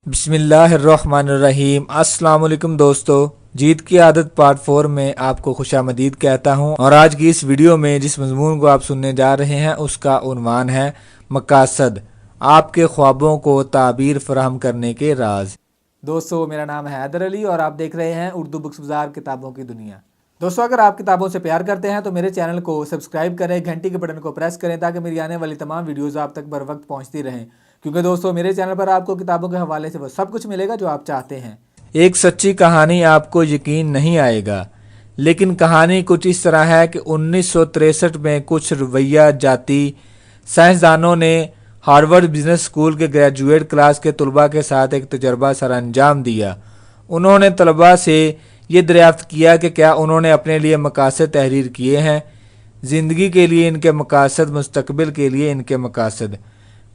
बिस्मिल्लाहिर्रहमानिर्रहीम। अस्सलाम वालेकुम दोस्तों, जीत की आदत पार्ट 4 में आपको खुशामदीद कहता हूं। और आज की इस वीडियो में जिस मजमून को आप सुनने जा रहे हैं उसका उन्वान है मकासद, आपके ख्वाबों को ताबीर फराहम करने के राज। दोस्तों, मेरा नाम है हैदर अली और आप देख रहे हैं उर्दू बुक्स बाजार किताबों की दुनिया। दोस्तों, अगर आप किताबों से प्यार करते हैं तो मेरे चैनल को सब्सक्राइब करें, घंटी के बटन को प्रेस करें ताकि मेरी आने वाली तमाम वीडियोस आप तक बर वक्त पहुंचती रहें। क्योंकि दोस्तों, मेरे चैनल पर आपको किताबों के हवाले से वो सब कुछ मिलेगा जो आप चाहते हैं। एक सच्ची कहानी आपको यकीन नहीं आएगा, लेकिन कहानी कुछ इस तरह है कि 1963 में कुछ रवैया जाती साइंसदानों ने हार्वर्ड बिजनेस स्कूल के ग्रेजुएट क्लास के तलबा के साथ एक तजर्बा सर अंजाम दिया। उन्होंने तलबा से ये दरियाफ्त किया कि क्या उन्होंने अपने लिए मकासद तहरीर किए हैं, ज़िंदगी के लिए इनके मकासद, मुस्तकबिल के लिए इनके मकासद।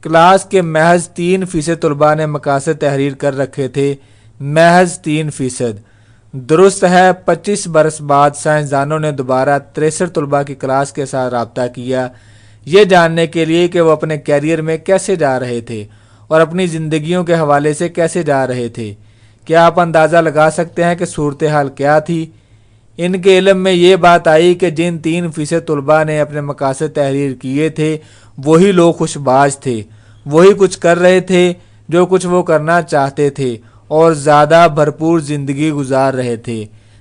क्लास के महज 3% तलबा ने मकासद तहरीर कर रखे थे, महज 3%। दुरुस्त है, 25 बरस बाद साइंसदानों ने दोबारा 63 तलबा की क्लास के साथ रब्ता किया, ये जानने के लिए कि वो अपने कैरियर में कैसे जा रहे थे और अपनी ज़िंदगियों के हवाले से कैसे जा रहे थे। क्या आप अंदाज़ा लगा सकते हैं कि सूरत हाल क्या थी? इनके इल्म में ये बात आई कि जिन 3% तलबा ने अपने मकासद तहरीर किए थे वही लोग खुशबाज थे, वही कुछ कर रहे थे जो कुछ वो करना चाहते थे और ज़्यादा भरपूर ज़िंदगी गुजार रहे थे।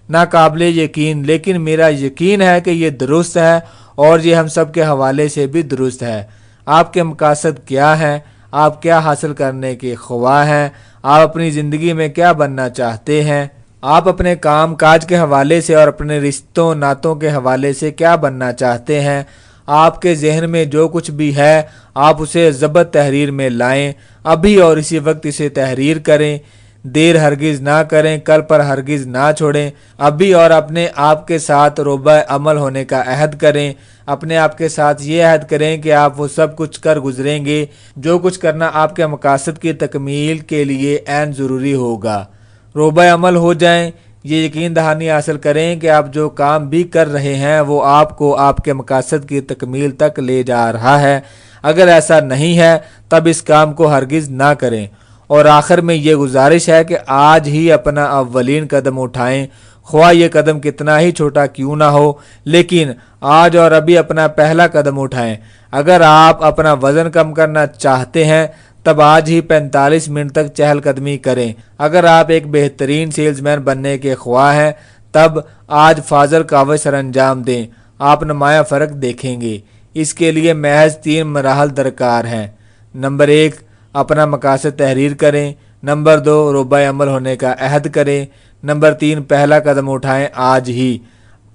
नाकाबिले यकीन, लेकिन मेरा यकीन है कि ये दुरुस्त है और ये हम सब के हवाले से भी दुरुस्त है। आपके मकासद क्या हैं? आप क्या हासिल करने के ख्वाह हैं? आप अपनी ज़िंदगी में क्या बनना चाहते हैं? आप अपने काम काज के हवाले से और अपने रिश्तों नातों के हवाले से क्या बनना चाहते हैं? आपके जहन में जो कुछ भी है आप उसे ज़बत तहरीर में लाएं, अभी और इसी वक्त इसे तहरीर करें। देर हरगिज़ ना करें, कल पर हरगिज़ ना छोड़ें। अभी और अपने आप के साथ रोबा अमल होने का अहद करें। अपने आप के साथ ये अहद करें कि आप वो सब कुछ कर गुजरेंगे जो कुछ करना आपके मकासद की तकमील के लिए ऐन ज़रूरी होगा। रोबा अमल हो जाएं, ये यकीन दहानी हासिल करें कि आप जो काम भी कर रहे हैं वो आपको आपके मकासद की तकमील तक ले जा रहा है। अगर ऐसा नहीं है तब इस काम को हरगिज़ ना करें। और आखिर में ये गुजारिश है कि आज ही अपना अव्वलीन कदम उठाएं, ख्वाह ये कदम कितना ही छोटा क्यों ना हो, लेकिन आज और अभी अपना पहला कदम उठाएं। अगर आप अपना वज़न कम करना चाहते हैं तब आज ही 45 मिनट तक चहलकदमी करें। अगर आप एक बेहतरीन सेल्समैन बनने के ख्वाह हैं तब आज फाजल कावज सर अंजाम दें, आप नुमाया फ़र्क देखेंगे। इसके लिए महज 3 मराहल दरकार हैं। नंबर 1, अपना मकासद तहरीर करें। नंबर 2, रोबा अमल होने का अहद करें। नंबर 3, पहला कदम उठाएं, आज ही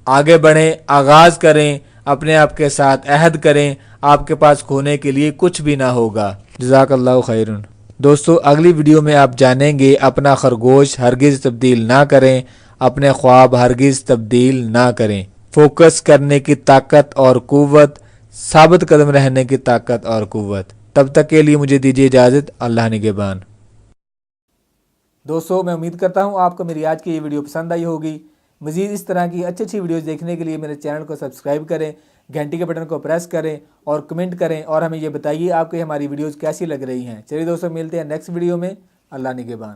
आगे बढ़ें, आगाज़ करें, अपने आप के साथ अहद करें। आपके पास खोने के लिए कुछ भी ना होगा। जज़ाकल्लाहु खैरन। दोस्तों, अगली वीडियो में आप जानेंगे अपना खरगोश हरगिज़ तब्दील ना करें, अपने ख्वाब हरगिज़ तब्दील ना करें। फोकस करने की ताकत और कुव्वत, साबित कदम रहने की ताकत और कुव्वत। तब तक के लिए मुझे दीजिए इजाज़त। अल्लाह निगहबान। दोस्तों, मैं उम्मीद करता हूँ आपको मेरी आज की ये वीडियो पसंद आई होगी। मज़ीद इस तरह की अच्छी वीडियोज़ देखने के लिए मेरे चैनल को सब्सक्राइब करें, घंटी के बटन को प्रेस करें और कमेंट करें और हमें ये बताइए आपको हमारी वीडियोज़ कैसी लग रही हैं। चलिए दोस्तों, मिलते हैं नेक्स्ट वीडियो में। अल्लाह निगहबान।